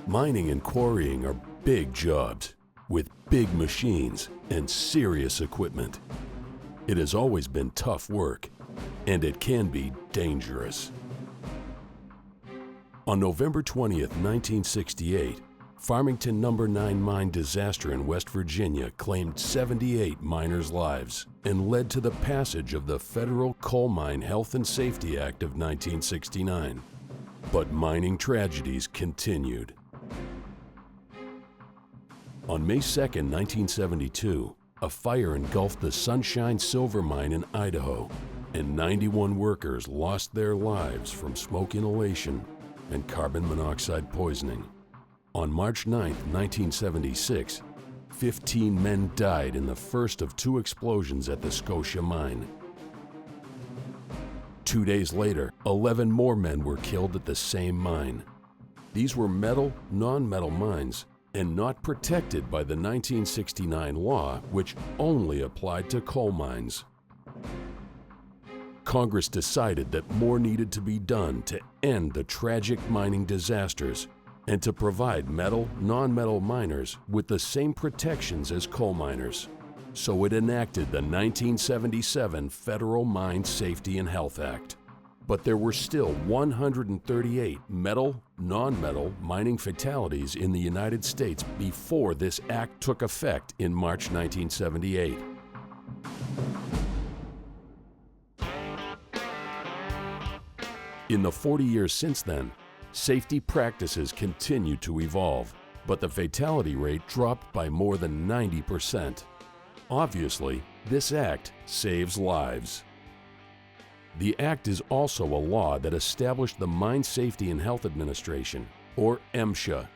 Mining and quarrying are big jobs with big machines and serious equipment. It has always been tough work, and it can be dangerous. On November 20th, 1968, Farmington No. 9 mine disaster in West Virginia claimed 78 miners' lives and led to the passage of the Federal Coal Mine Health and Safety Act of 1969. But mining tragedies continued. On May 2, 1972, a fire engulfed the Sunshine Silver Mine in Idaho, and 91 workers lost their lives from smoke inhalation and carbon monoxide poisoning. On March 9, 1976, 15 men died in the first of 2 explosions at the Scotia Mine. 2 days later, 11 more men were killed at the same mine. These were metal, non-metal mines, and not protected by the 1969 law, which only applied to coal mines. Congress decided that more needed to be done to end the tragic mining disasters and to provide metal, non-metal miners with the same protections as coal miners. So it enacted the 1977 Federal Mine Safety and Health Act. But there were still 138 metal, non-metal mining fatalities in the United States before this act took effect in March 1978. In the 40 years since then, safety practices continue to evolve, but the fatality rate dropped by more than 90%. Obviously, this act saves lives. The act is also a law that established the Mine Safety and Health Administration, or MSHA.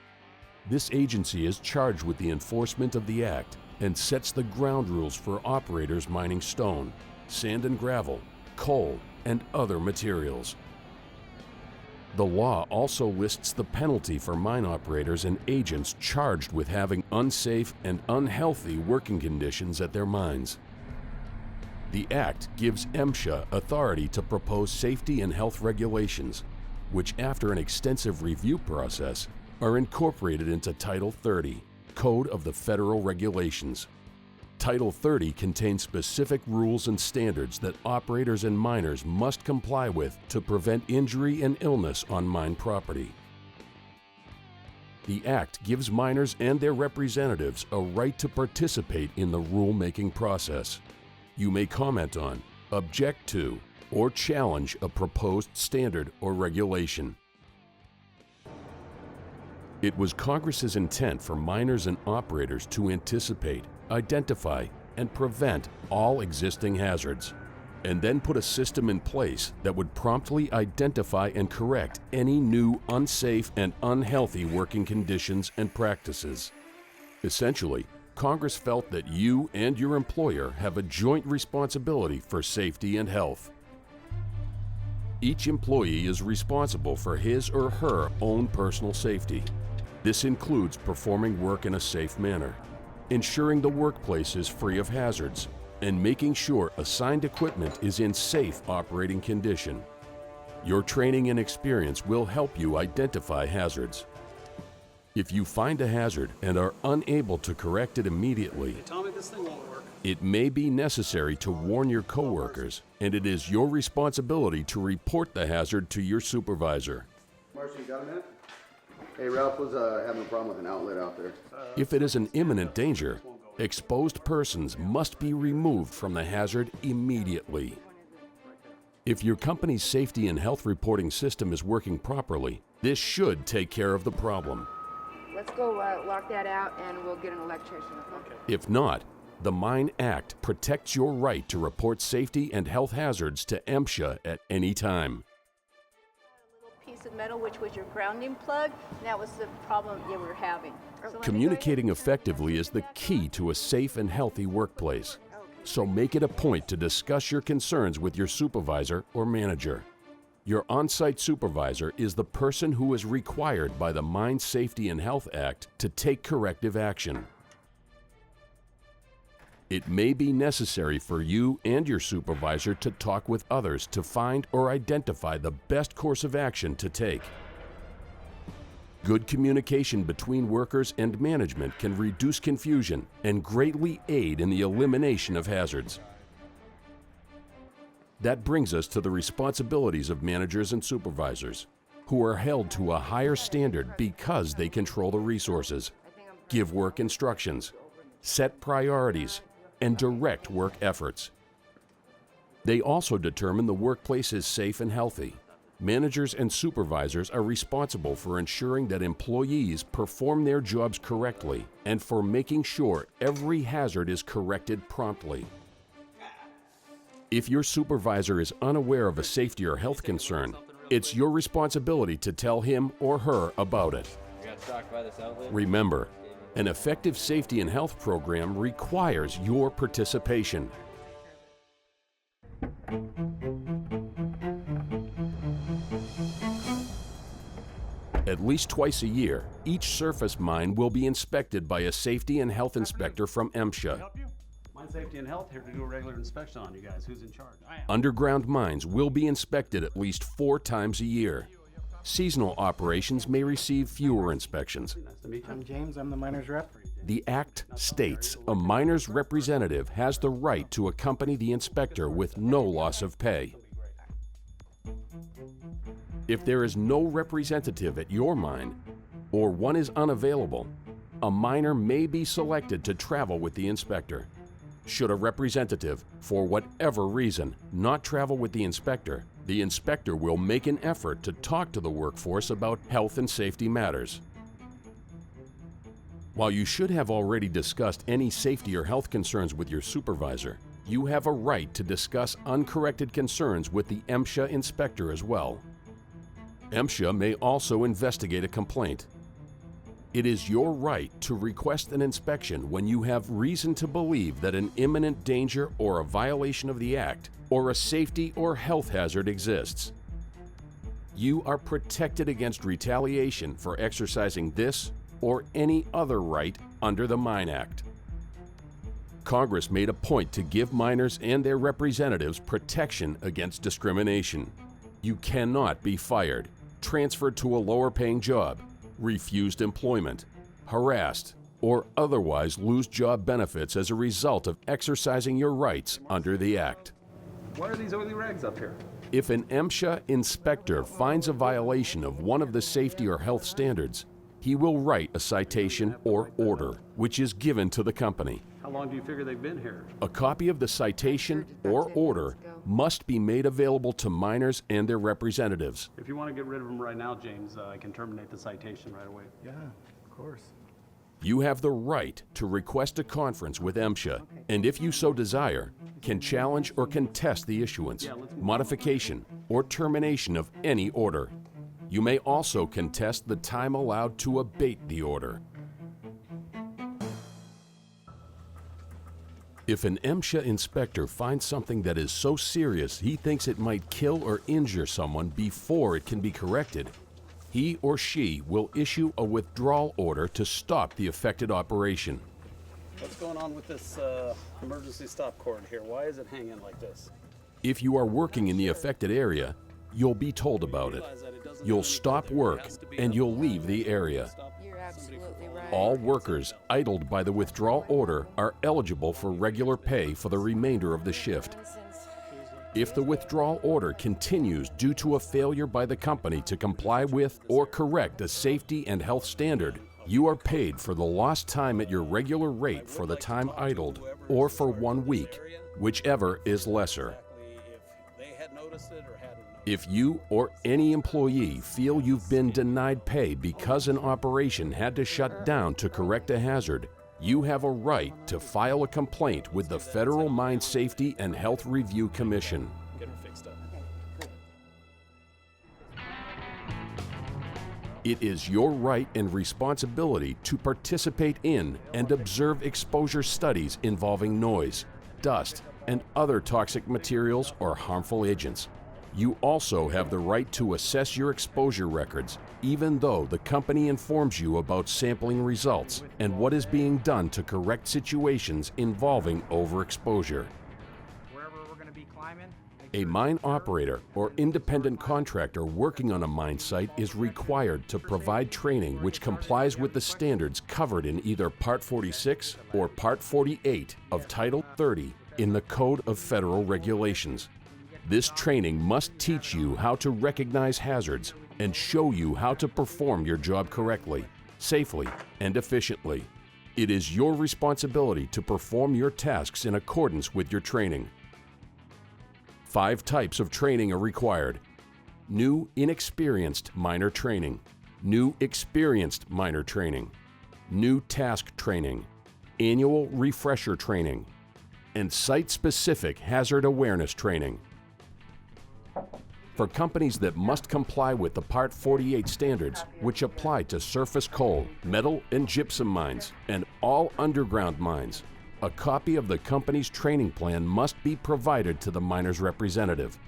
This agency is charged with the enforcement of the act and sets the ground rules for operators mining stone, sand and gravel, coal, and other materials. The law also lists the penalty for mine operators and agents charged with having unsafe and unhealthy working conditions at their mines. The Act gives MSHA authority to propose safety and health regulations, which after an extensive review process are incorporated into Title 30, Code of the Federal Regulations. Title 30 contains specific rules and standards that operators and miners must comply with to prevent injury and illness on mine property. The Act gives miners and their representatives a right to participate in the rule-making process. You may comment on, object to, or challenge a proposed standard or regulation. It was Congress's intent for miners and operators to anticipate, identify, and prevent all existing hazards, and then put a system in place that would promptly identify and correct any new unsafe and unhealthy working conditions and practices. Essentially, Congress felt that you and your employer have a joint responsibility for safety and health. Each employee is responsible for his or her own personal safety. This includes performing work in a safe manner, ensuring the workplace is free of hazards, and making sure assigned equipment is in safe operating condition. Your training and experience will help you identify hazards. If you find a hazard and are unable to correct it immediately, Tommy, this thing won't work. It may be necessary to warn your coworkers, and it is your responsibility to report the hazard to your supervisor. Marcy, you got a minute? Hey, Ralph was having a problem with an outlet out there. If it is an imminent danger, exposed persons must be removed from the hazard immediately. If your company's safety and health reporting system is working properly, this should take care of the problem. Let's go lock that out and we'll get an electrician. Okay? If not, the Mine Act protects your right to report safety and health hazards to MSHA at any time. A little piece of metal, which was your grounding plug, and that was the problem that we were having. Communicating effectively is the key to a safe and healthy workplace. So make it a point to discuss your concerns with your supervisor or manager. Your on-site supervisor is the person who is required by the Mine Safety and Health Act to take corrective action. It may be necessary for you and your supervisor to talk with others to find or identify the best course of action to take. Good communication between workers and management can reduce confusion and greatly aid in the elimination of hazards. That brings us to the responsibilities of managers and supervisors, who are held to a higher standard because they control the resources, give work instructions, set priorities, and direct work efforts. They also determine the workplace is safe and healthy. Managers and supervisors are responsible for ensuring that employees perform their jobs correctly and for making sure every hazard is corrected promptly. If your supervisor is unaware of a safety or health concern, it's your responsibility to tell him or her about it. Remember, an effective safety and health program requires your participation. At least twice a year, each surface mine will be inspected by a safety and health inspector from MSHA. Mine Safety and Health here to do a regular inspection on you guys. Who's in charge? I am. Underground mines will be inspected at least 4 times a year. Seasonal operations may receive fewer inspections. Nice to meet you. I'm James, I'm the miner's rep. The Act states a miner's representative has the right to accompany the inspector with no loss of pay. If there is no representative at your mine, or one is unavailable, a miner may be selected to travel with the inspector. Should a representative, for whatever reason, not travel with the inspector will make an effort to talk to the workforce about health and safety matters. While you should have already discussed any safety or health concerns with your supervisor, you have a right to discuss uncorrected concerns with the MSHA inspector as well. MSHA may also investigate a complaint. It is your right to request an inspection when you have reason to believe that an imminent danger or a violation of the Act or a safety or health hazard exists. You are protected against retaliation for exercising this or any other right under the Mine Act. Congress made a point to give miners and their representatives protection against discrimination. You cannot be fired, transferred to a lower-paying job, refused employment, harassed, or otherwise lose job benefits as a result of exercising your rights under the Act. Why are these oily rags up here? If an MSHA inspector finds a violation of one of the safety or health standards, he will write a citation or order, which is given to the company. How long do you figure they've been here? A copy of the citation or order must be made available to miners and their representatives. If you want to get rid of them right now, James, I can terminate the citation right away. Yeah, of course. You have the right to request a conference with MSHA, and if you so desire, can challenge or contest the issuance, modification, or termination of any order. You may also contest the time allowed to abate the order. If an MSHA inspector finds something that is so serious he thinks it might kill or injure someone before it can be corrected, he or she will issue a withdrawal order to stop the affected operation. What's going on with this emergency stop cord here? Why is it hanging like this? If you are working in the affected area, you'll be told about it. You'll stop work and you'll leave the area. You're absolutely right. All workers idled by the withdrawal order are eligible for regular pay for the remainder of the shift. If the withdrawal order continues due to a failure by the company to comply with or correct a safety and health standard, you are paid for the lost time at your regular rate for the time idled, or for 1 week, whichever is lesser. If you or any employee feel you've been denied pay because an operation had to shut down to correct a hazard, you have a right to file a complaint with the Federal Mine Safety and Health Review Commission. Get her fixed up. It is your right and responsibility to participate in and observe exposure studies involving noise, dust, and other toxic materials or harmful agents. You also have the right to assess your exposure records, even though the company informs you about sampling results and what is being done to correct situations involving overexposure. Wherever we're going to be climbing, make A mine operator or independent contractor working on a mine site is required to provide training which complies with the standards covered in either Part 46 or Part 48 of Title 30 in the Code of Federal Regulations. This training must teach you how to recognize hazards and show you how to perform your job correctly, safely, and efficiently. It is your responsibility to perform your tasks in accordance with your training. 5 types of training are required. New inexperienced miner training, new experienced miner training, new task training, annual refresher training, and site-specific hazard awareness training. For companies that must comply with the Part 48 standards, which apply to surface coal, metal and gypsum mines, and all underground mines, a copy of the company's training plan must be provided to the miner's representative.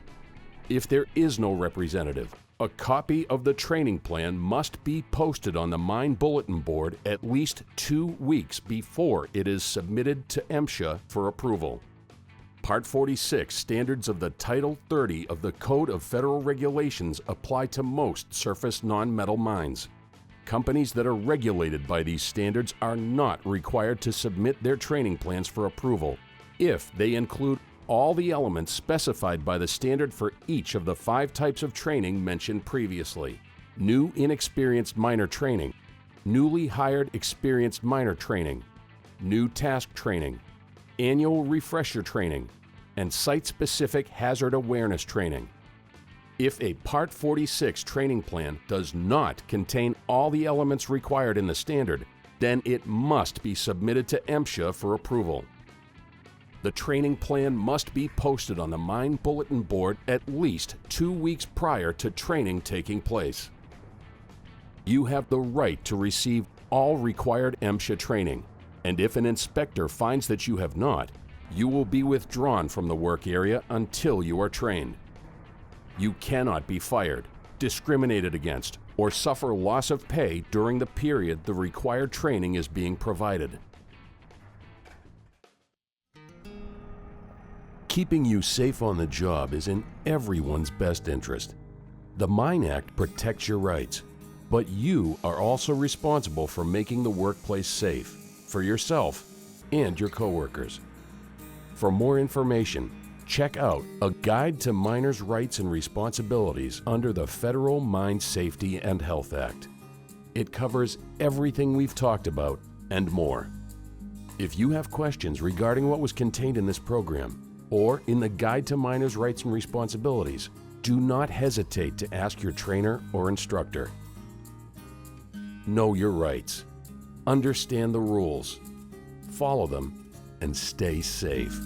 If there is no representative, a copy of the training plan must be posted on the mine bulletin board at least 2 weeks before it is submitted to MSHA for approval. Part 46 standards of the Title 30 of the Code of Federal Regulations apply to most surface non-metal mines. Companies that are regulated by these standards are not required to submit their training plans for approval if they include all the elements specified by the standard for each of the 5 types of training mentioned previously. New inexperienced miner training, newly hired experienced miner training, new task training, annual refresher training, and site-specific hazard awareness training. If a Part 46 training plan does not contain all the elements required in the standard, then it must be submitted to MSHA for approval. The training plan must be posted on the mine bulletin board at least 2 weeks prior to training taking place. You have the right to receive all required MSHA training, and if an inspector finds that you have not, you will be withdrawn from the work area until you are trained. You cannot be fired, discriminated against, or suffer loss of pay during the period the required training is being provided. Keeping you safe on the job is in everyone's best interest. The Mine Act protects your rights, but you are also responsible for making the workplace safe for yourself and your coworkers. For more information, check out A Guide to Miners' Rights and Responsibilities under the Federal Mine Safety and Health Act. It covers everything we've talked about and more. If you have questions regarding what was contained in this program or in the Guide to Miners' Rights and Responsibilities, do not hesitate to ask your trainer or instructor. Know your rights. Understand the rules. Follow them and stay safe.